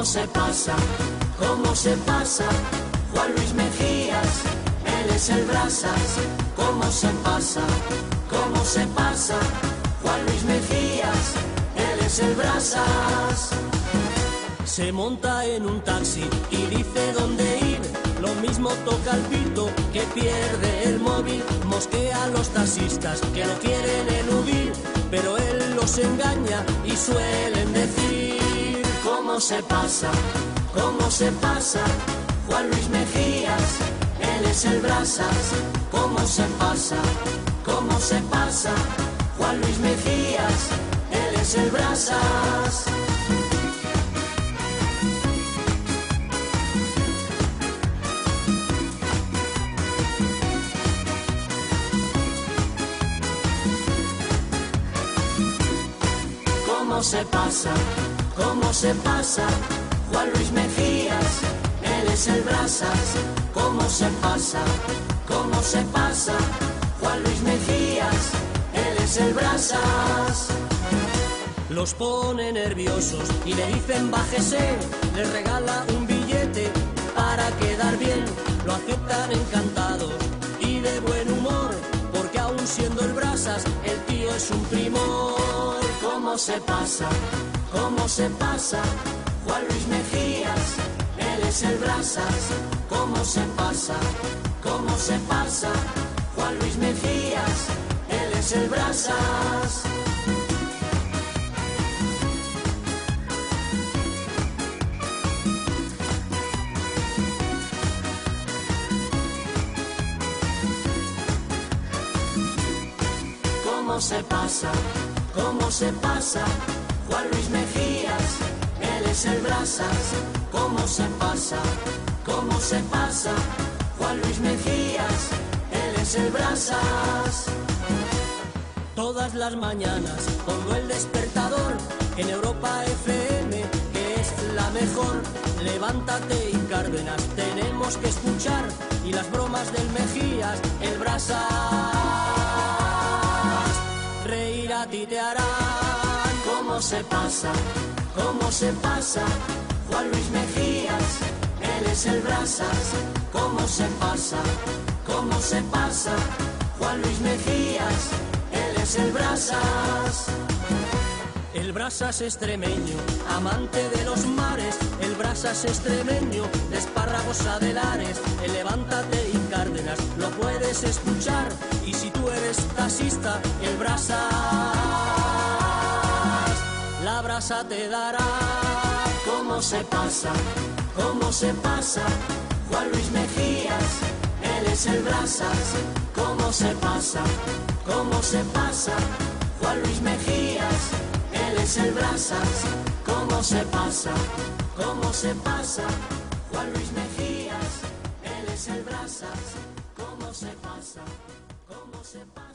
¿Cómo se pasa? ¿Cómo se pasa? Juan Luis Mejías, él es el Brasas. ¿Cómo se pasa? ¿Cómo se pasa? Juan Luis Mejías, él es el Brasas. Se monta en un taxi y dice dónde ir. Lo mismo toca el pito que pierde el móvil. Mosquea a los taxistas que lo quieren eludir, pero él los engaña y suelen decir: ¿cómo se pasa? ¿Cómo se pasa? Juan Luis Mejías, él es el Brasas. ¿Cómo se pasa? ¿Cómo se pasa? Juan Luis Mejías, él es el Brasas. ¿Cómo se pasa? ¿Cómo se pasa? Juan Luis Mejías, él es el Brasas. ¿Cómo se pasa? ¿Cómo se pasa? Juan Luis Mejías, él es el Brasas. Los pone nerviosos y le dicen bájese. Les regala un billete para quedar bien. Lo aceptan encantados y de buen humor, porque aún siendo el Brasas, el tío es un primor. ¿Cómo se pasa? ¿Cómo se pasa? Juan Luis Mejías, él es el Brasas. ¿Cómo se pasa? ¿Cómo se pasa? Juan Luis Mejías, él es el Brasas. ¿Cómo se pasa? ¿Cómo se pasa? Juan Luis Mejías, él es el Brasas. ¿Cómo se pasa? ¿Cómo se pasa? Juan Luis Mejías, él es el Brasas. Todas las mañanas pongo el despertador en Europa FM, que es la mejor. Levántate y Cárdenas, tenemos que escuchar, y las bromas del Mejías, el Brasas, reír a ti te harán. ¿Cómo se pasa? ¿Cómo se pasa? Juan Luis Mejías, él es el Brasas. ¿Cómo se pasa? ¿Cómo se pasa? Juan Luis Mejías, él es el Brasas. El Brasas extremeño, amante de los mares. El Brasas extremeño, de espárragos a Delares. El Levántate y Cárdenas, lo puedes escuchar. Y si tú eres taxista, el Brasas, la brasa te dará. ¿Cómo se pasa? ¿Cómo se pasa? Juan Luis Mejías, él es el Brasas. ¿Cómo se pasa? ¿Cómo se pasa? Juan Luis Mejías, él es el Brasas. ¿Cómo se pasa? ¿Cómo se pasa? Juan Luis Mejías, él es el Brasas. ¿Cómo se pasa? ¿Cómo se pasa?